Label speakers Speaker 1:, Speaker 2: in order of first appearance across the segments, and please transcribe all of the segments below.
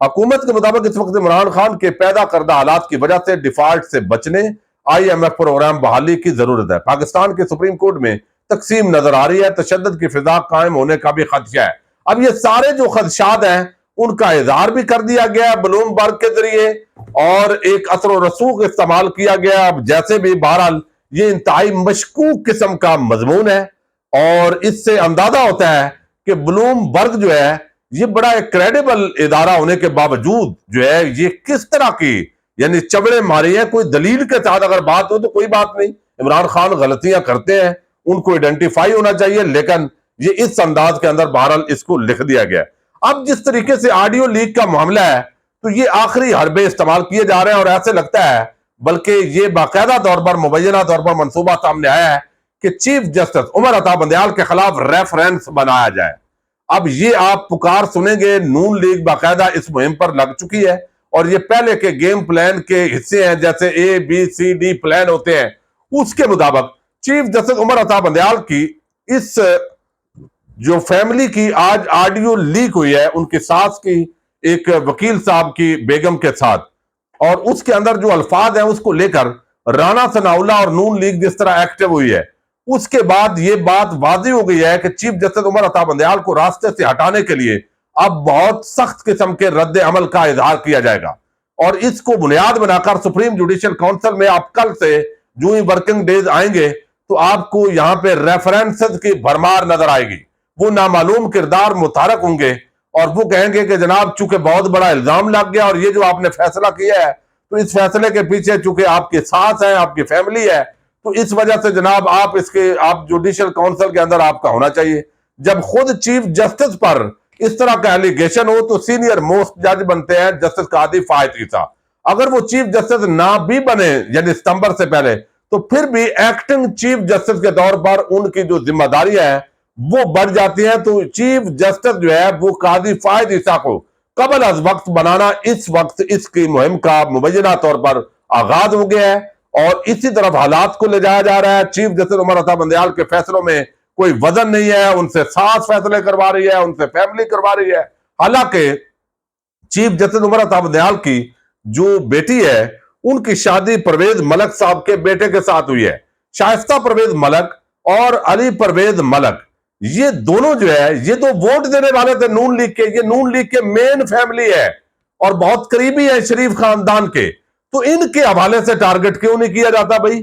Speaker 1: حکومت کے مطابق اس وقت عمران خان کے پیدا کردہ حالات کی وجہ سے ڈیفالٹ سے بچنے IMF پروگرام بحالی کی ضرورت ہے۔ پاکستان کے سپریم کورٹ میں تقسیم نظر آ رہی ہے، تشدد کی فضا قائم ہونے کا بھی خدشہ ہے۔ اب یہ سارے جو خدشات ہیں ان کا اظہار بھی کر دیا گیا ہے بلوم برگ کے ذریعے، اور ایک اثر و رسوخ استعمال کیا گیا۔ اب جیسے بھی بہرحال یہ انتہائی مشکوک قسم کا مضمون ہے، اور اس سے اندازہ ہوتا ہے کہ بلوم برگ جو ہے یہ بڑا ایک کریڈیبل ادارہ ہونے کے باوجود جو ہے یہ کس طرح کی یعنی چبڑے ماری ہیں۔ کوئی دلیل کے ساتھ اگر بات ہو تو کوئی بات نہیں، عمران خان غلطیاں کرتے ہیں، ان کو ایڈنٹیفائی ہونا چاہیے، لیکن یہ اس انداز کے اندر بہرحال اس کو لکھ دیا گیا۔ اب جس طریقے سے آڈیو لیک کا معاملہ ہے تو یہ آخری حربے استعمال کیے جا رہے ہیں، اور ایسے لگتا ہے بلکہ یہ باقاعدہ طور پر مبینہ طور پر منصوبہ سامنے آیا ہے کہ چیف جسٹس عمر عطا بندیال کے خلاف ریفرنس بنایا جائے۔ اب یہ آپ پکار سنیں گے، نون لیگ باقاعدہ اس مہم پر لگ چکی ہے، اور یہ پہلے کے گیم پلان کے حصے ہیں، جیسے ABCD پلان ہوتے ہیں، اس کے مطابق چیف جسٹس عمر عطا بندیال کی اس جو فیملی کی آج آڈیو لیک ہوئی ہے، ان کی ساس کی ایک وکیل صاحب کی بیگم کے ساتھ، اور اس کے اندر جو الفاظ ہیں اس کو لے کر رانا ثناء اللہ اور نون لیگ جس طرح ایکٹیو ہوئی ہے، اس کے بعد یہ بات واضح ہو گئی ہے کہ چیف جسٹس عمر عطا بندیال کو راستے سے ہٹانے کے لیے اب بہت سخت قسم کے رد عمل کا اظہار کیا جائے گا، اور اس کو بنیاد بنا کر سپریم جوڈیشل کونسل میں آپ کل سے جو ہی ورکنگ ڈیز آئیں گے تو آپ کو یہاں پہ ریفرنسز کی بھرمار نظر آئے گی۔ وہ نامعلوم کردار متحرک ہوں گے اور وہ کہیں گے کہ جناب چونکہ بہت بڑا الزام لگ گیا اور یہ جو آپ نے فیصلہ کیا ہے تو اس فیصلے کے پیچھے چونکہ آپ کے ساتھ ہیں، آپ کی فیملی ہے، تو اس وجہ سے جناب آپ جوڈیشل کونسل کے اندر آپ کا ہونا چاہیے۔ جب خود چیف جسٹس پر اس طرح کا ایلیگیشن ہو تو سینئر موسٹ جج بنتے ہیں جسٹس قاضی فائد عیسیٰ۔ اگر وہ چیف جسٹس نہ بھی بنے یعنی ستمبر سے پہلے، تو پھر بھی ایکٹنگ چیف جسٹس کے طور پر ان کی جو ذمہ داریاں ہیں وہ بڑھ جاتی ہیں، تو چیف جسٹس جو ہے وہ قاضی فائد عیسیٰ کو قبل از وقت بنانا اس وقت اس کی مہم کا مبینہ طور پر آغاز ہو گیا ہے، اور اسی طرف حالات کو لے جایا جا رہا ہے۔ چیف جسٹس عمر عطا بندیال کے فیصلوں میں کوئی وزن نہیں ہے، ان سے ساس فیصلے کروا رہی ہے، ان سے فیملی کروا رہی ہے، حالانکہ چیف جسٹس عمر عطا بندیال کی جو بیٹی ہے ان کی شادی پرویز ملک صاحب کے بیٹے کے ساتھ ہوئی ہے۔ شائستہ پرویز ملک اور علی پرویز ملک یہ دونوں جو ہے یہ تو ووٹ دینے والے تھے نون لیگ کے، یہ نون لیگ کے مین فیملی ہے اور بہت قریبی ہے شریف خاندان کے، تو ان کے حوالے سے ٹارگٹ کیوں نہیں کیا جاتا بھائی؟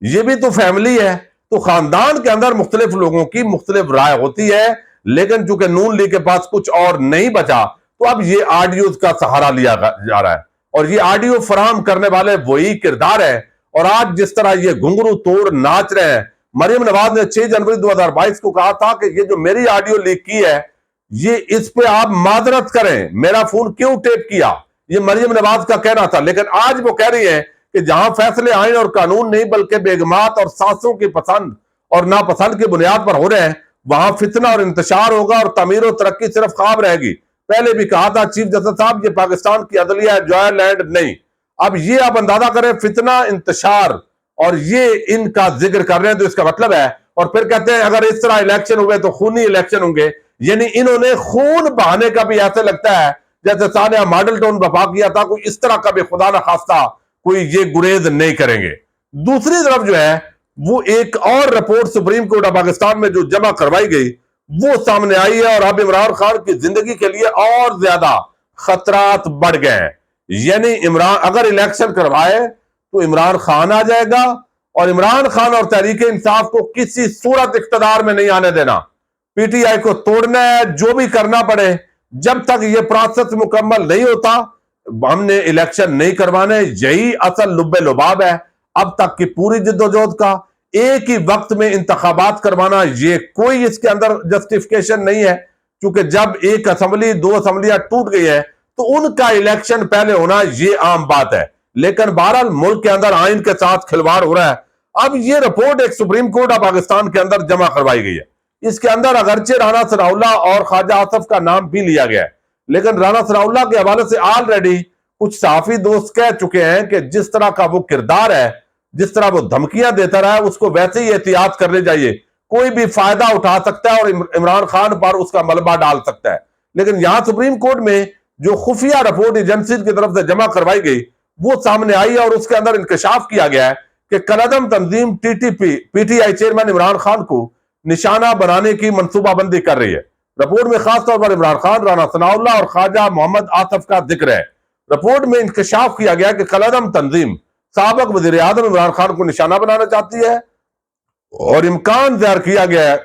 Speaker 1: یہ بھی تو فیملی ہے، تو خاندان کے اندر مختلف لوگوں کی مختلف رائے ہوتی ہے، لیکن چونکہ نون لیگ کے پاس کچھ اور نہیں بچا تو اب یہ آڈیوز کا سہارا لیا جا رہا ہے، اور یہ آڈیو فراہم کرنے والے وہی کردار ہے۔ اور آج جس طرح یہ گھنگرو توڑ ناچ رہے ہیں، مریم نواز نے 6 جنوری 2022 کو کہا تھا کہ یہ جو میری آڈیو لیک کی ہے یہ اس پہ آپ معذرت کریں، میرا فون کیوں ٹیپ کیا، یہ مریم نواز کا کہنا تھا، لیکن آج وہ کہہ رہی ہیں کہ جہاں فیصلے آئین اور قانون نہیں بلکہ بیگمات اور ساسوں کی پسند اور ناپسند کی بنیاد پر ہو رہے ہیں، وہاں فتنہ اور انتشار ہوگا اور تعمیر و ترقی صرف خواب رہے گی۔ پہلے بھی کہا تھا چیف جسٹس صاحب یہ پاکستان کی عدلیہ ہے، جوائے لینڈ نہیں۔ اب یہ آپ اندازہ کریں فتنہ انتشار اور یہ ان کا ذکر کر رہے ہیں، تو اس کا مطلب ہے، اور پھر کہتے ہیں اگر اس طرح الیکشن ہوئے تو خونی الیکشن ہوں گے، یعنی انہوں نے خون بہانے کا بھی ایسے لگتا ہے جیسے سانحہ ماڈل ٹاؤن بپا کیا تھا، کوئی اس طرح کا بھی خدا نہ خواستہ کوئی یہ گریز نہیں کریں گے۔ دوسری طرف جو ہے وہ ایک اور report supreme court of Pakistan میں جو جمع کروائی گئی وہ سامنے آئی ہے، اور اب عمران خان کی زندگی کے لیے اور زیادہ خطرات بڑھ گئے ہیں۔ یعنی عمران اگر الیکشن کروائے تو عمران خان آ جائے گا، اور عمران خان اور تحریک انصاف کو کسی صورت اقتدار میں نہیں آنے دینا، PTI کو توڑنا ہے، جو بھی کرنا پڑے، جب تک یہ پروسیس مکمل نہیں ہوتا ہم نے الیکشن نہیں کروانے۔ یہی اصل لب لباب ہے اب تک کی پوری جدوجہد کا۔ ایک ہی وقت میں انتخابات کروانا یہ کوئی اس کے اندر جسٹیفیکیشن نہیں ہے، کیونکہ جب ایک اسمبلی 2 اسمبلیاں ٹوٹ گئی ہے تو ان کا الیکشن پہلے ہونا یہ عام بات ہے، لیکن بہرحال ملک کے اندر آئین کے ساتھ کھلواڑ ہو رہا ہے۔ اب یہ رپورٹ ایک سپریم کورٹ آف پاکستان کے اندر جمع کروائی گئی ہے، اس کے اندر اگرچہ رانا ثناء اللہ اور خواجہ آصف کا نام بھی لیا گیا ہے، لیکن رانا ثناء اللہ کے حوالے سے آلریڈی کچھ صحافی دوست کہہ چکے ہیں کہ جس طرح کا وہ کردار ہے، جس طرح وہ دھمکیاں دیتا رہا ہے، اس کو ویسے ہی احتیاط کرنی چاہیے، کوئی بھی فائدہ اٹھا سکتا ہے اور عمران خان پر اس کا ملبہ ڈال سکتا ہے۔ لیکن یہاں سپریم کورٹ میں جو خفیہ رپورٹ ایجنسی کی طرف سے جمع کروائی گئی وہ سامنے آئی ہے، اور اس کے اندر انکشاف کیا گیا ہے کہ کالعدم تنظیم P T I chairman Imran Khan کو نشانہ بنانے کی منصوبہ بندی کر رہی ہے۔ رپورٹ میں خاص طور پر عمران خان، رانا ثناء اللہ اور خواجہ محمد آصف کا ذکر ہے۔ رپورٹ میں انکشاف کیا گیا کہ کالعدم تنظیم سابق وزیر اعظم عمران خان کو نشانہ بنانا چاہتی ہے، اور امکان ظاہر کیا گیا ہے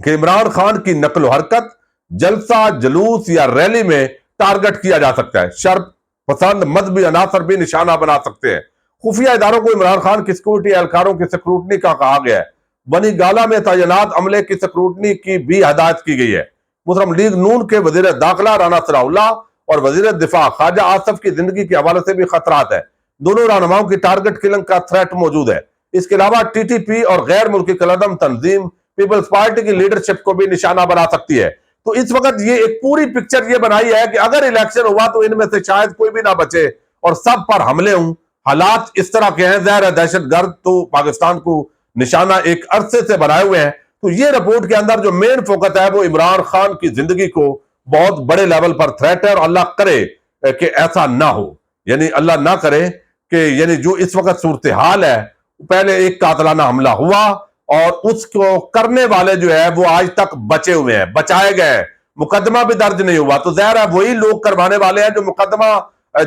Speaker 1: کہ عمران خان کی نقل و حرکت، جلسہ، جلوس یا ریلی میں ٹارگٹ کیا جا سکتا ہے۔ شرط پسند مذہبی عناصر بھی نشانہ بنا سکتے ہیں۔ خفیہ اداروں کو عمران خان کی سیکورٹی اہلکاروں کی سکروٹنی کا کہا گیا ہے۔ بنی گالہ میں تعینات عملے کی سکروٹنی کی بھی ہدایت کی گئی ہے۔ مسلم لیگ نون کے وزیر داخلہ رانا ثناء اللہ اور وزیر دفاع خواجہ آصف کی زندگی کے حوالے سے بھی خطرات ہے۔ دونوں رہنماؤں کی ٹارگٹ کلنگ کا تھریٹ موجود ہے۔ اس کے علاوہ ٹی ٹی پی اور غیر ملکی کالعدم تنظیم پیپلز پارٹی کی لیڈرشپ کو بھی نشانہ بنا سکتی ہے۔ تو اس وقت یہ ایک پوری پکچر یہ بنائی ہے کہ اگر الیکشن ہوا تو ان میں سے شاید کوئی بھی نہ بچے اور سب پر حملے ہوں۔ حالات اس طرح کے ہیں، ظاہر ہے دہشت گرد تو پاکستان کو نشانہ ایک عرصے سے بنائے ہوئے ہیں۔ تو یہ رپورٹ کے اندر جو مین فوکس ہے وہ عمران خان کی زندگی کو بہت بڑے لیول پر تھریٹ ہے، اور اللہ کرے کہ ایسا نہ ہو، یعنی اللہ نہ کرے کہ یعنی جو اس وقت صورتحال ہے، پہلے ایک قاتلانہ حملہ ہوا اور اس کو کرنے والے جو ہے وہ آج تک بچے ہوئے ہیں، بچائے گئے، مقدمہ بھی درج نہیں ہوا، تو ظاہر ہے وہی لوگ کروانے والے ہیں جو مقدمہ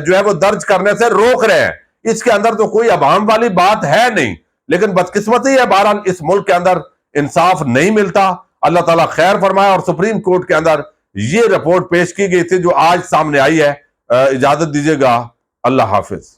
Speaker 1: جو ہے وہ درج کرنے سے روک رہے ہیں۔ اس کے اندر تو کوئی ابہام والی بات ہے نہیں، لیکن بدقسمتی ہے بہرحال اس ملک کے اندر انصاف نہیں ملتا۔ اللہ تعالیٰ خیر فرمائے۔ اور سپریم کورٹ کے اندر یہ رپورٹ پیش کی گئی تھی جو آج سامنے آئی ہے۔ اجازت دیجیے گا، اللہ حافظ۔